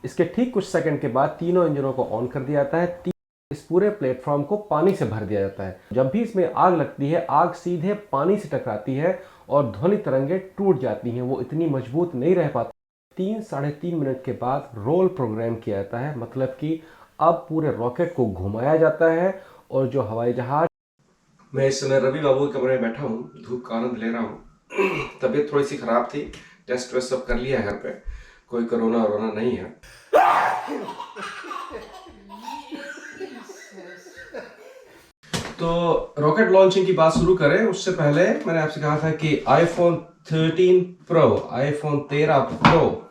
इसके ठीक कुछ सेकंड के बाद तीनों इंजनों को ऑन कर दिया जाता है। इस पूरे प्लेटफॉर्म को पानी से भर दिया जाता है। जब भी इसमें आग लगती है, आग सीधे पानी से टकराती है और ध्वनि तरंगे टूट जाती हैं, वो इतनी मजबूत नहीं रह पाती। 3-3.5 मिनट के बाद रोल प्रोग्राम किया जाता है, मतलब कि अब पूरे रॉकेट को घुमाया जाता है और जो हवाई जहाज। मैं इस समय रवि बाबू के कमरे में बैठा हूँ, धूप का आनंद ले रहा हूँ। तबीयत थोड़ी सी खराब थी, टेस्ट वेस्ट सब कर लिया है घर पे, कोई कोरोना वरोना नहीं है। तो रॉकेट लॉन्चिंग की बात शुरू करें उससे पहले मैंने आपसे कहा था कि आईफोन 13 प्रो, आईफोन 13 प्रो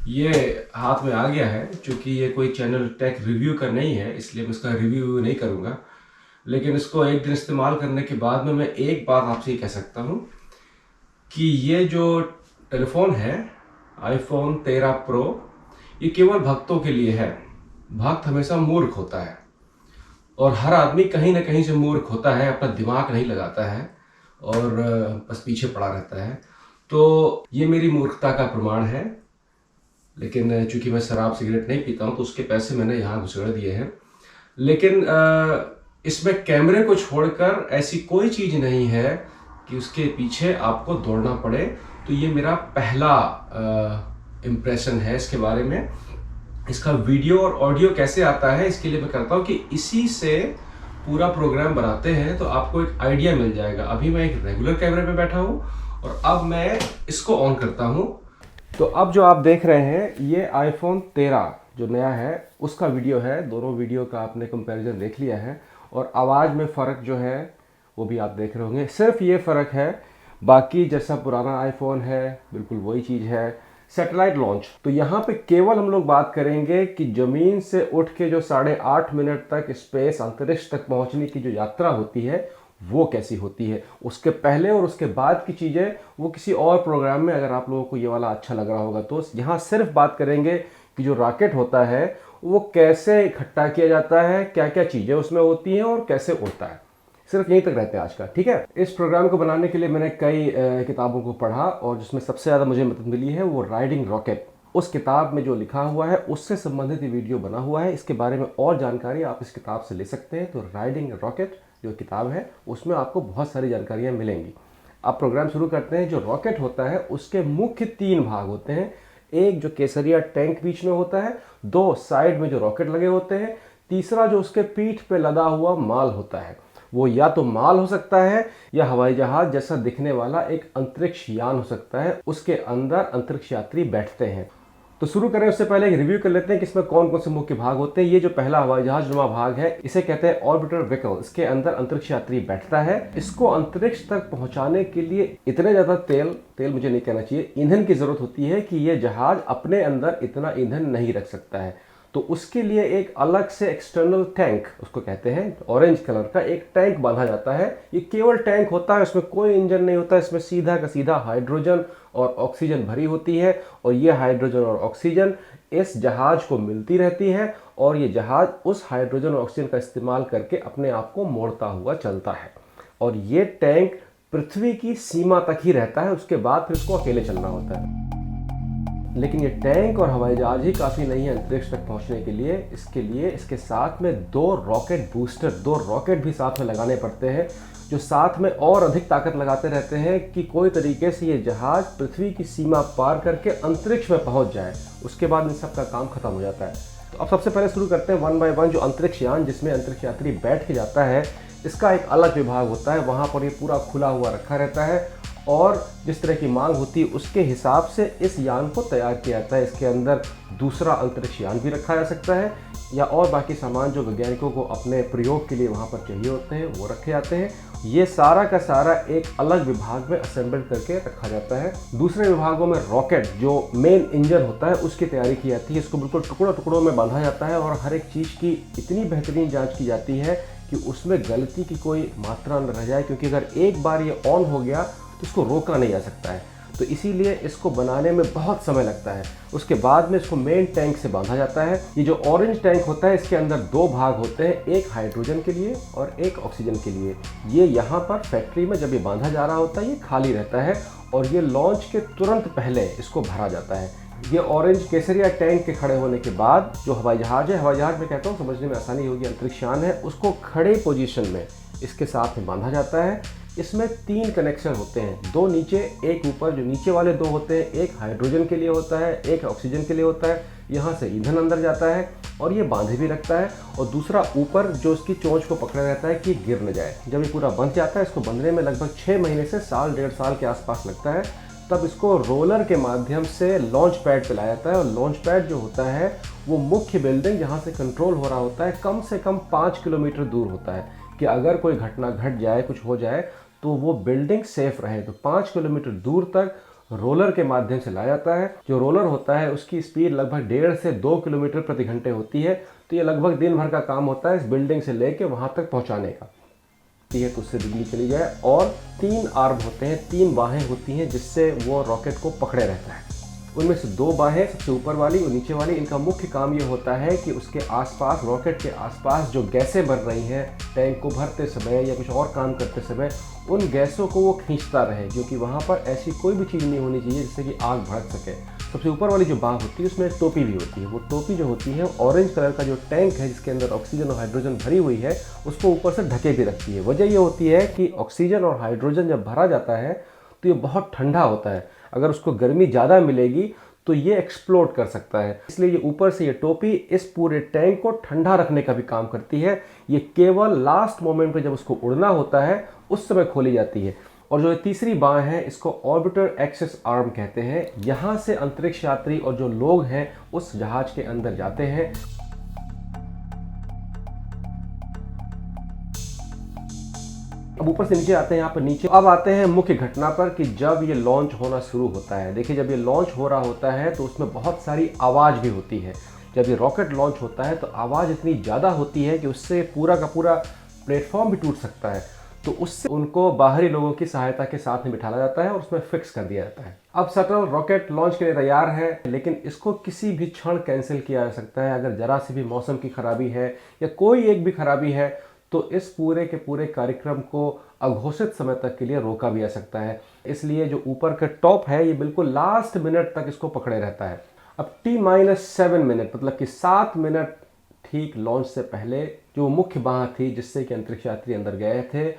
ये हाथ में आ गया है। चूंकि ये कोई चैनल टेक रिव्यू का नहीं है, इसलिए मैं इसका रिव्यू नहीं करूँगा, लेकिन इसको एक दिन इस्तेमाल करने के बाद में मैं एक बात आपसे कह सकता हूँ कि ये जो टेलीफोन है आईफोन 13 प्रो, ये केवल भक्तों के लिए है। भक्त हमेशा मूर्ख होता है और हर आदमी कहीं ना कहीं से मूर्ख होता है, अपना दिमाग नहीं लगाता है और बस पीछे पड़ा रहता है। तो ये मेरी मूर्खता का प्रमाण है। लेकिन चूंकि मैं शराब सिगरेट नहीं पीता हूँ तो उसके पैसे मैंने यहाँ घुसेड़ दिए हैं। लेकिन इसमें कैमरे को छोड़कर ऐसी कोई चीज़ नहीं है कि उसके पीछे आपको दौड़ना पड़े। तो ये मेरा पहला इम्प्रेशन है इसके बारे में। इसका वीडियो और ऑडियो कैसे आता है इसके लिए मैं करता हूँ कि इसी से पूरा प्रोग्राम बनाते हैं तो आपको एक आइडिया मिल जाएगा। अभी मैं एक रेगुलर कैमरे पे बैठा हूँ और अब मैं इसको ऑन करता हूँ। तो अब जो आप देख रहे हैं ये आईफोन 13 जो नया है उसका वीडियो है। दोनों वीडियो का आपने कंपैरिजन देख लिया है और आवाज़ में फ़र्क जो है वो भी आप देख रहे होंगे। सिर्फ ये फ़र्क है, बाकी जैसा पुराना आईफोन है बिल्कुल वही चीज़ है। सैटेलाइट लॉन्च, तो यहाँ पे केवल हम लोग बात करेंगे कि ज़मीन से उठ के जो 8.5 मिनट तक स्पेस अंतरिक्ष तक पहुँचने की जो यात्रा होती है वो कैसी होती है। उसके पहले और उसके बाद की चीज़ें वो किसी और प्रोग्राम में, अगर आप लोगों को ये वाला अच्छा लग रहा होगा तो। यहाँ सिर्फ बात करेंगे कि जो रॉकेट होता है वो कैसे इकट्ठा किया जाता है, क्या क्या चीज़ें उसमें होती हैं और कैसे उड़ता है। सिर्फ यहीं तक रहते हैं आज का, ठीक है। इस प्रोग्राम को बनाने के लिए मैंने कई किताबों को पढ़ा और जिसमें सबसे ज़्यादा मुझे मदद मिली है वो राइडिंग रॉकेट। उस किताब में जो लिखा हुआ है उससे संबंधित वीडियो बना हुआ है। इसके बारे में और जानकारी आप इस किताब से ले सकते हैं। तो राइडिंग रॉकेट जो किताब है उसमें आपको बहुत सारी जानकारियाँ मिलेंगी। अब प्रोग्राम शुरू करते हैं। जो रॉकेट होता है उसके मुख्य 3 भाग होते हैं। एक जो केसरिया टैंक बीच में होता है, 2 साइड में जो रॉकेट लगे होते हैं, तीसरा जो उसके पीठ पे लदा हुआ माल होता है। वो या तो माल हो सकता है या हवाई जहाज जैसा दिखने वाला एक अंतरिक्ष यान हो सकता है, उसके अंदर अंतरिक्ष यात्री बैठते हैं। तो शुरू करें उससे पहले एक रिव्यू कर लेते हैं कि इसमें कौन कौन से मुख्य भाग होते हैं। ये जो पहला हवाई जहाज नुमा भाग है इसे कहते हैं ऑर्बिटर व्हीकल। इसके अंदर अंतरिक्ष यात्री बैठता है। इसको अंतरिक्ष तक पहुंचाने के लिए इतने ज्यादा तेल मुझे नहीं कहना चाहिए, ईंधन की जरूरत होती है कि ये जहाज अपने अंदर इतना ईंधन नहीं रख सकता है। तो उसके लिए एक अलग से एक्सटर्नल टैंक, उसको कहते हैं ऑरेंज कलर का एक टैंक बांधा जाता है। ये केवल टैंक होता है, उसमें कोई इंजन नहीं होता। इसमें सीधा का सीधा हाइड्रोजन और ऑक्सीजन भरी होती है और ये हाइड्रोजन और ऑक्सीजन इस जहाज को मिलती रहती है और ये जहाज उस हाइड्रोजन और ऑक्सीजन का इस्तेमाल करके अपने आप को मोड़ता हुआ चलता है। और ये टैंक पृथ्वी की सीमा तक ही रहता है, उसके बाद फिर उसको अकेले चलना होता है। लेकिन ये टैंक और हवाई जहाज ही काफ़ी नहीं है अंतरिक्ष तक पहुंचने के लिए। इसके लिए इसके साथ में 2 रॉकेट बूस्टर, 2 रॉकेट भी साथ में लगाने पड़ते हैं जो साथ में और अधिक ताकत लगाते रहते हैं कि कोई तरीके से ये जहाज पृथ्वी की सीमा पार करके अंतरिक्ष में पहुंच जाए। उसके बाद इन सब का काम खत्म हो जाता है। तो अब सबसे पहले शुरू करते हैं 1 बाय 1 जो अंतरिक्ष यान जिसमें अंतरिक्ष यात्री बैठ के जाता है। इसका एक अलग विभाग होता है, वहाँ पर ये पूरा खुला हुआ रखा रहता है और जिस तरह की मांग होती है उसके हिसाब से इस यान को तैयार किया जाता है। इसके अंदर दूसरा अंतरिक्ष यान भी रखा जा सकता है या और बाकी सामान जो वैज्ञानिकों को अपने प्रयोग के लिए वहाँ पर चाहिए होते हैं वो रखे जाते हैं। ये सारा का सारा एक अलग विभाग में असेंबल करके रखा जाता है। दूसरे विभागों में रॉकेट जो मेन इंजन होता है उसकी तैयारी की जाती है। इसको बिल्कुल टुकड़ों टुकड़ों में बांधा जाता है और हर एक चीज़ की इतनी बेहतरीन जाँच की जाती है कि उसमें गलती की कोई मात्रा न रह जाए, क्योंकि अगर एक बार ये ऑन हो गया तो इसको रोका नहीं जा सकता है। तो इसीलिए इसको बनाने में बहुत समय लगता है। उसके बाद में इसको मेन टैंक से बांधा जाता है। ये जो ऑरेंज टैंक होता है इसके अंदर 2 भाग होते हैं, एक हाइड्रोजन के लिए और एक ऑक्सीजन के लिए। ये यहाँ पर फैक्ट्री में जब ये बांधा जा रहा होता है ये खाली रहता है और ये लॉन्च के तुरंत पहले इसको भरा जाता है। ये ऑरेंज केसरिया टैंक के खड़े होने के बाद जो हवाई जहाज है, हवाई जहाज में कहता हूँ समझने में आसानी होगी, अंतरिक्ष यान है, उसको खड़े पोजीशन में इसके साथ में बांधा जाता है। इसमें 3 कनेक्शन होते हैं, 2 नीचे एक ऊपर। जो नीचे वाले 2 होते हैं, एक हाइड्रोजन के लिए होता है, एक ऑक्सीजन के लिए होता है। यहाँ से ईंधन अंदर जाता है और ये बांधे भी रखता है, और दूसरा ऊपर जो उसकी चोंच को पकड़े रहता है कि गिर न जाए। जब ये पूरा बंध जाता है, इसको बंधने में लगभग 6 महीने से साल 1.5 साल के आसपास लगता है। तब इसको रोलर के माध्यम से लॉन्च पैड पे लाया जाता है, और लॉन्च पैड जो होता है वो मुख्य बिल्डिंग जहाँ से कंट्रोल हो रहा होता है कम से कम 5 किलोमीटर दूर होता है, कि अगर कोई घटना घट जाए, कुछ हो जाए, तो वो बिल्डिंग सेफ रहे। तो 5 किलोमीटर दूर तक रोलर के माध्यम से लाया जाता है। जो रोलर होता है उसकी स्पीड लगभग 1.5 से 2 किलोमीटर प्रति घंटे होती है। तो ये लगभग दिन भर का काम होता है इस बिल्डिंग से लेके वहाँ तक पहुँचाने का। है तो उससे बिजली चली जाए। और 3 आर्म होते हैं, 3 बाहें होती हैं जिससे वो रॉकेट को पकड़े रहता है। उनमें से 2 बाहें, सबसे ऊपर वाली और नीचे वाली, इनका मुख्य काम ये होता है कि उसके आसपास, रॉकेट के आसपास जो गैसें बन रही हैं टैंक को भरते समय या कुछ और काम करते समय, उन गैसों को वो खींचता रहे, क्योंकि वहाँ पर ऐसी कोई भी चीज़ नहीं होनी चाहिए जिससे कि आग भड़क सके। सबसे ऊपर वाली जो बाह होती है उसमें एक टोपी भी होती है। वो टोपी जो होती है ऑरेंज कलर का जो टैंक है जिसके अंदर ऑक्सीजन और हाइड्रोजन भरी हुई है, उसको ऊपर से ढके भी रखती है। वजह ये होती है कि ऑक्सीजन और हाइड्रोजन जब भरा जाता है तो ये बहुत ठंडा होता है। अगर उसको गर्मी ज़्यादा मिलेगी तो ये एक्सप्लोड कर सकता है। इसलिए ये ऊपर से ये टोपी इस पूरे टैंक को ठंडा रखने का भी काम करती है। ये केवल लास्ट मोमेंट पे जब उसको उड़ना होता है उस समय खोली जाती है। और जो तीसरी बाह है इसको ऑर्बिटर एक्सेस आर्म कहते हैं। यहाँ से अंतरिक्ष यात्री और जो लोग हैं उस जहाज के अंदर जाते हैं। अब ऊपर से नीचे आते हैं, यहाँ पर नीचे अब आते हैं मुख्य घटना पर कि जब ये लॉन्च होना शुरू होता है। देखिए, जब ये लॉन्च हो रहा होता है तो उसमें बहुत सारी आवाज़ भी होती है। जब ये रॉकेट लॉन्च होता है तो आवाज़ इतनी ज़्यादा होती है कि उससे पूरा का पूरा प्लेटफॉर्म भी टूट सकता है। तो उससे उनको बाहरी लोगों की सहायता के साथ में बिठाया जाता है और उसमें फिक्स कर दिया जाता है। अब शटल रॉकेट लॉन्च के लिए तैयार है, लेकिन इसको किसी भी क्षण कैंसिल किया जा सकता है। अगर जरा सी भी मौसम की खराबी है या कोई एक भी खराबी है तो इस पूरे के पूरे कार्यक्रम को अघोषित समय तक के लिए रोका भी जा सकता है। इसलिए जो ऊपर का टॉप है ये बिल्कुल लास्ट मिनट तक इसको पकड़े रहता है। अब T-7 मिनट, मतलब कि 7 मिनट ठीक लॉन्च से पहले जो मुख्य बाह थी जिससे कि अंतरिक्ष यात्री अंदर गए थे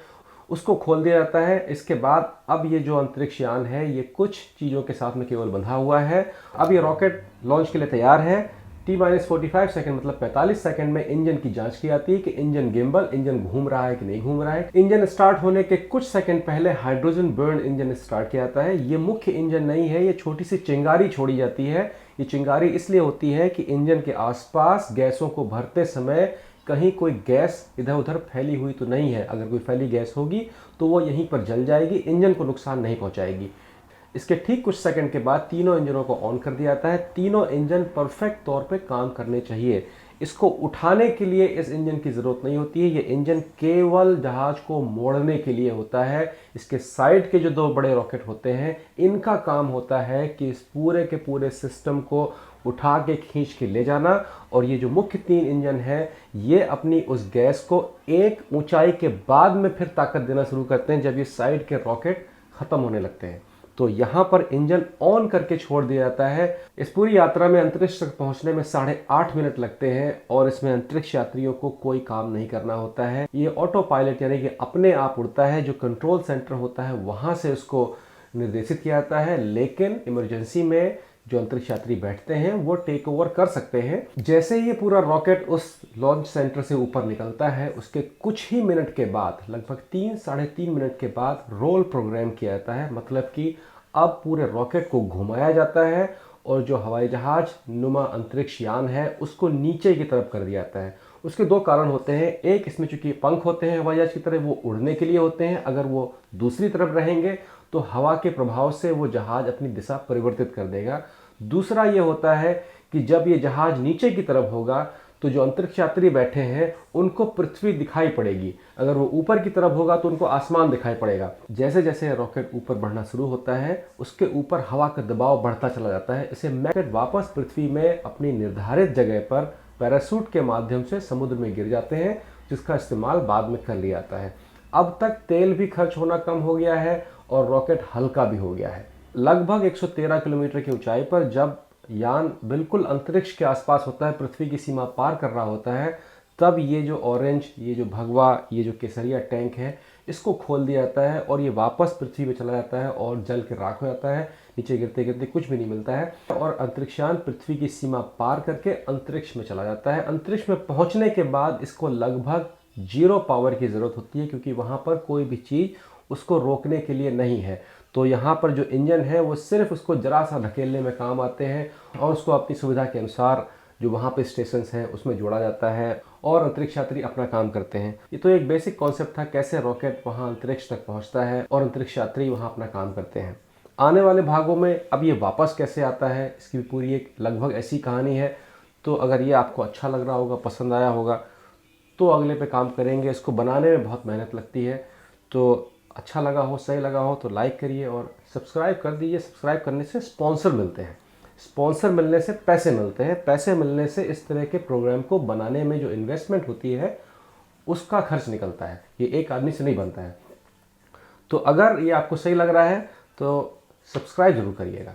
उसको खोल दिया जाता है। इसके बाद अब ये जो अंतरिक्ष यान है ये कुछ चीज़ों के साथ में केवल बंधा हुआ है। अब ये रॉकेट लॉन्च के लिए तैयार है। T-45 सेकंड, मतलब 45 सेकंड में इंजन की जांच की जाती है कि इंजन गिम्बल, इंजन घूम रहा है कि नहीं घूम रहा है। इंजन स्टार्ट होने के कुछ सेकंड पहले हाइड्रोजन बर्न इंजन स्टार्ट किया जाता है। ये मुख्य इंजन नहीं है, ये छोटी सी चिंगारी छोड़ी जाती है। ये चिंगारी इसलिए होती है कि इंजन के आसपास गैसों को भरते समय कहीं कोई गैस इधर उधर फैली हुई तो नहीं है। अगर कोई फैली गैस होगी तो वो यहीं पर जल जाएगी, इंजन को नुकसान नहीं पहुंचाएगी। इसके ठीक कुछ सेकंड के बाद तीनों इंजनों को ऑन कर दिया जाता है। तीनों इंजन परफेक्ट तौर पे काम करने चाहिए। इसको उठाने के लिए इस इंजन की ज़रूरत नहीं होती है। ये इंजन केवल जहाज को मोड़ने के लिए होता है। इसके साइड के जो 2 बड़े रॉकेट होते हैं इनका काम होता है कि इस पूरे के पूरे सिस्टम को उठा के खींच के ले जाना। और ये जो मुख्य 3 इंजन है ये अपनी उस गैस को एक ऊंचाई के बाद में फिर ताकत देना शुरू करते हैं जब ये साइड के रॉकेट ख़त्म होने लगते हैं। तो यहाँ पर इंजन ऑन करके छोड़ दिया जाता है। इस पूरी यात्रा में अंतरिक्ष तक पहुँचने में 8.5 मिनट लगते हैं और इसमें अंतरिक्ष यात्रियों को कोई काम नहीं करना होता है। ये ऑटो पायलट यानी कि अपने आप उड़ता है। जो कंट्रोल सेंटर होता है वहाँ से उसको निर्देशित किया जाता है, लेकिन इमरजेंसी में जो अंतरिक्ष यात्री बैठते हैं वो टेक ओवर कर सकते हैं। जैसे ही ये पूरा रॉकेट उस लॉन्च सेंटर से ऊपर निकलता है उसके कुछ ही मिनट के बाद, लगभग 3-3.5 मिनट के बाद रोल प्रोग्राम किया जाता है। मतलब कि अब पूरे रॉकेट को घुमाया जाता है और जो हवाई जहाज नुमा अंतरिक्ष यान है उसको नीचे की तरफ कर दिया जाता है। उसके 2 कारण होते हैं। एक, इसमें चूंकि पंख होते हैं हवाई जहाज की तरह, वो उड़ने के लिए होते हैं। अगर वो दूसरी तरफ रहेंगे तो हवा के प्रभाव से वो जहाज अपनी दिशा परिवर्तित कर देगा। दूसरा ये होता है कि जब ये जहाज नीचे की तरफ होगा तो जो अंतरिक्ष यात्री बैठे हैं उनको पृथ्वी दिखाई पड़ेगी। अगर वो ऊपर की तरफ होगा तो उनको आसमान दिखाई पड़ेगा। जैसे जैसे रॉकेट ऊपर बढ़ना शुरू होता है उसके ऊपर हवा का दबाव बढ़ता चला जाता है। इसे मैकेट वापस पृथ्वी में अपनी निर्धारित जगह पर पैराशूट के माध्यम से समुद्र में गिर जाते हैं, जिसका इस्तेमाल बाद में कर लिया जाता है। अब तक तेल भी खर्च होना कम हो गया है और रॉकेट हल्का भी हो गया है। लगभग 113 किलोमीटर की ऊंचाई पर जब यान बिल्कुल अंतरिक्ष के आसपास होता है, पृथ्वी की सीमा पार कर रहा होता है, तब ये जो ऑरेंज, ये जो भगवा, ये जो केसरिया टैंक है, इसको खोल दिया जाता है और ये वापस पृथ्वी पे चला जाता है और जल के राख हो जाता है। नीचे गिरते गिरते कुछ भी नहीं मिलता है और अंतरिक्षयान पृथ्वी की सीमा पार करके अंतरिक्ष में चला जाता है। अंतरिक्ष में पहुंचने के बाद इसको लगभग 0 पावर की ज़रूरत होती है, क्योंकि वहाँ पर कोई भी चीज़ उसको रोकने के लिए नहीं है। तो यहाँ पर जो इंजन है वो सिर्फ उसको ज़रा सा धकेलने में काम आते हैं और उसको अपनी सुविधा के अनुसार जो वहाँ पे स्टेशंस हैं उसमें जोड़ा जाता है और अंतरिक्ष यात्री अपना काम करते हैं। ये तो एक बेसिक कॉन्सेप्ट था, कैसे रॉकेट वहाँ अंतरिक्ष तक पहुँचता है और अंतरिक्ष यात्री वहाँ अपना काम करते हैं। आने वाले भागों में अब ये वापस कैसे आता है, इसकी भी पूरी एक लगभग ऐसी कहानी है। तो अगर ये आपको अच्छा लग रहा होगा, पसंद आया होगा, तो अगले पे काम करेंगे। इसको बनाने में बहुत मेहनत लगती है, तो अच्छा लगा हो, सही लगा हो तो लाइक करिए और सब्सक्राइब कर दीजिए। सब्सक्राइब करने से स्पॉन्सर मिलते हैं, स्पॉन्सर मिलने से पैसे मिलते हैं, पैसे मिलने से इस तरह के प्रोग्राम को बनाने में जो इन्वेस्टमेंट होती है उसका खर्च निकलता है। ये एक आदमी से नहीं बनता है। तो अगर ये आपको सही लग रहा है तो सब्सक्राइब जरूर करिएगा।